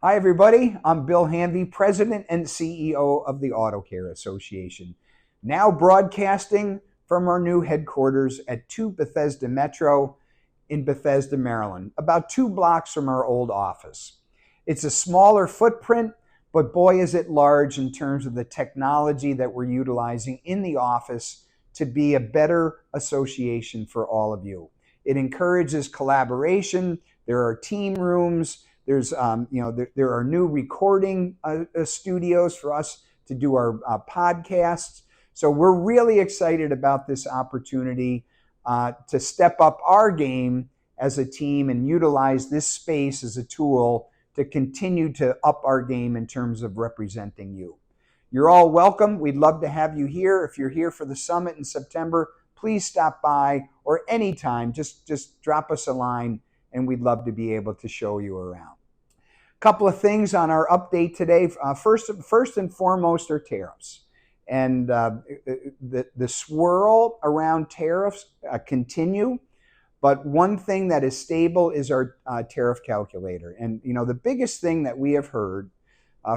Hi, everybody. I'm Bill Hanvey, President and CEO of the Auto Care Association, now broadcasting from our new headquarters at 2 Bethesda Metro in Bethesda, Maryland, about 2 blocks from our old office. It's a smaller footprint, but boy, is it large in terms of the technology that we're utilizing in the office to be a better association for all of you. It encourages collaboration. There are team rooms. There are new recording studios for us to do our podcasts. So we're really excited about this opportunity to step up our game as a team and utilize this space as a tool to continue to up our game in terms of representing you. You're all welcome. We'd love to have you here. If you're here for the summit in September, please stop by, or anytime, just drop us a line and we'd love to be able to show you around. Couple of things on our update today. First and foremost are tariffs. And the swirl around tariffs continue. But one thing that is stable is our tariff calculator. And the biggest thing that we have heard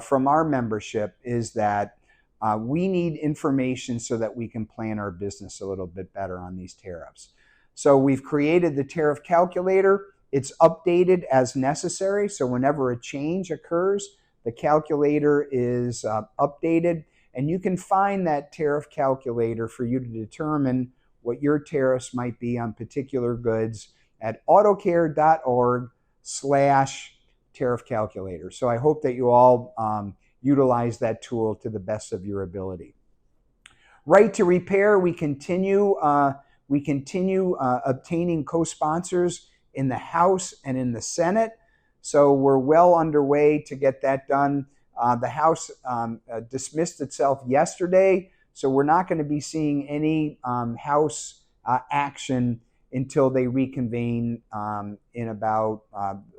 from our membership is that we need information so that we can plan our business a little bit better on these tariffs. So we've created the tariff calculator. It's updated as necessary, so whenever a change occurs, the calculator is updated, and you can find that tariff calculator for you to determine what your tariffs might be on particular goods at autocare.org/tariff calculator. So I hope that you all utilize that tool to the best of your ability. Right to repair, we continue obtaining co-sponsors in the House and in the Senate. So we're well underway to get that done. The House dismissed itself yesterday, so we're not going to be seeing any House action until they reconvene in about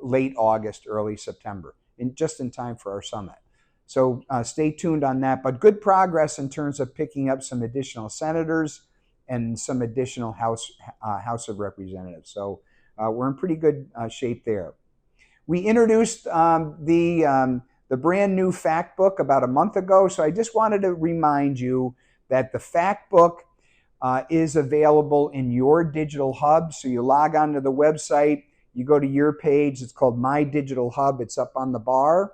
late August, early September, just in time for our summit. So stay tuned on that. But good progress in terms of picking up some additional senators and some additional House of Representatives. So we're in pretty good shape there. We introduced the brand new Factbook about a month ago, so I just wanted to remind you that the Factbook is available in your digital hub. So you log onto the website, you go to your page, it's called My Digital Hub, it's up on the bar,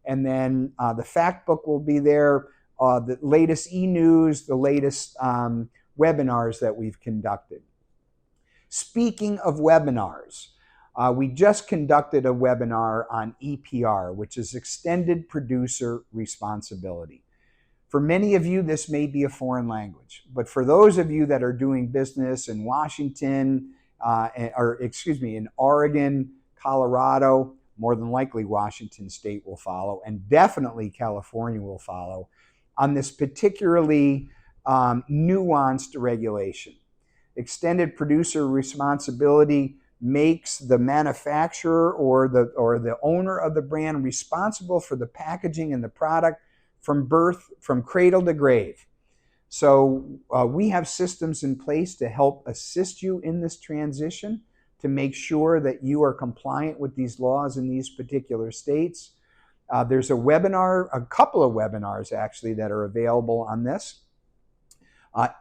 and then the Factbook will be there, the latest e-news, the latest webinars that we've conducted. Speaking of webinars, we just conducted a webinar on EPR, which is Extended Producer Responsibility. For many of you, this may be a foreign language, but for those of you that are doing business in Washington, in Oregon, Colorado, more than likely Washington State will follow, and definitely California will follow on this particularly nuanced regulation. Extended producer responsibility makes the manufacturer or the owner of the brand responsible for the packaging and the product from cradle to grave. So we have systems in place to help assist you in this transition to make sure that you are compliant with these laws in these particular states. There's a couple of webinars actually that are available on this.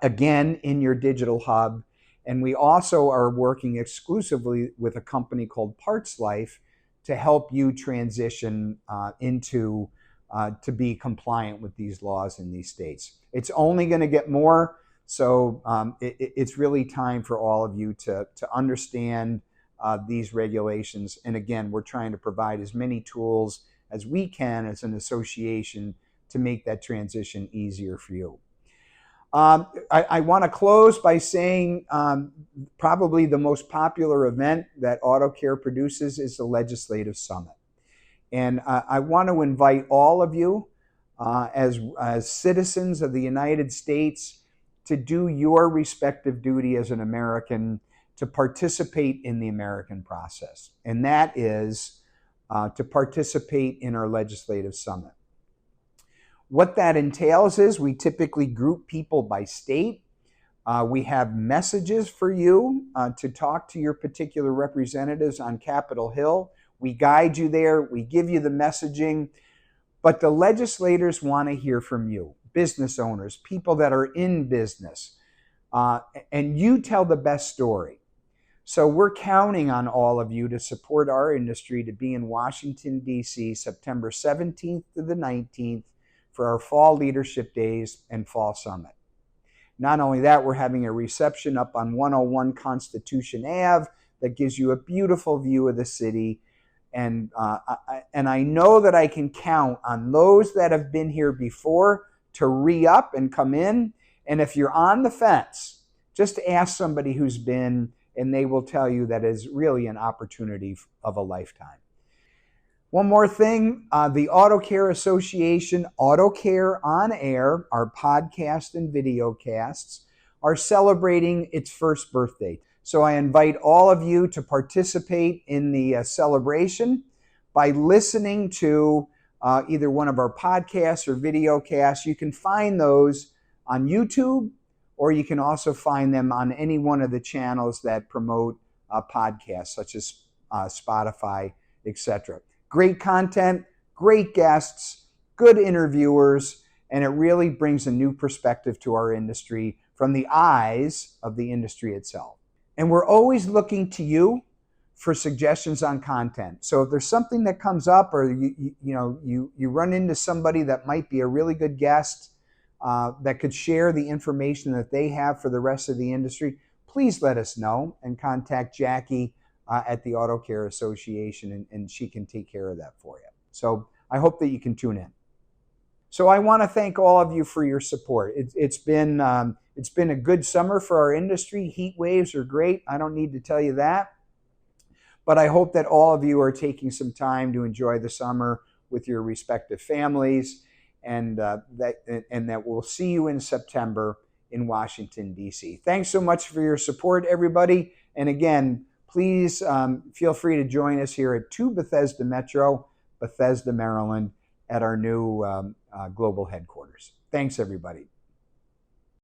Again, in your digital hub. And we also are working exclusively with a company called Parts Life to help you transition to be compliant with these laws in these states. It's only going to get more, so it's really time for all of you to understand these regulations. And again, we're trying to provide as many tools as we can as an association to make that transition easier for you. I want to close by saying probably the most popular event that Auto Care produces is the Legislative Summit. And I want to invite all of you as citizens of the United States to do your respective duty as an American to participate in the American process. And that is to participate in our Legislative Summit. What that entails is we typically group people by state. We have messages for you to talk to your particular representatives on Capitol Hill. We guide you there. We give you the messaging. But the legislators want to hear from you, business owners, people that are in business, and you tell the best story. So we're counting on all of you to support our industry to be in Washington, D.C., September 17th to the 19th for our Fall Leadership Days and Fall Summit. Not only that, we're having a reception up on 101 Constitution Ave that gives you a beautiful view of the city. And I know that I can count on those that have been here before to re-up and come in. And if you're on the fence, just ask somebody who's been, and they will tell you that is really an opportunity of a lifetime. One more thing, the Auto Care Association, Auto Care on Air, our podcast and video casts, are celebrating its first birthday. So I invite all of you to participate in the celebration by listening to either one of our podcasts or video casts. You can find those on YouTube, or you can also find them on any one of the channels that promote podcasts, such as Spotify, etc. Great content, great guests, good interviewers, and it really brings a new perspective to our industry from the eyes of the industry itself. And we're always looking to you for suggestions on content. So if there's something that comes up, or you run into somebody that might be a really good guest that could share the information that they have for the rest of the industry, please let us know and contact Jackie at the Auto Care Association, and she can take care of that for you. So I hope that you can tune in. So I want to thank all of you for your support. It's been a good summer for our industry. Heat waves are great. I don't need to tell you that. But I hope that all of you are taking some time to enjoy the summer with your respective families, and that we'll see you in September in Washington, D.C. Thanks so much for your support, everybody. And again, please feel free to join us here at 2 Bethesda Metro, Bethesda, Maryland, at our new global headquarters. Thanks, everybody.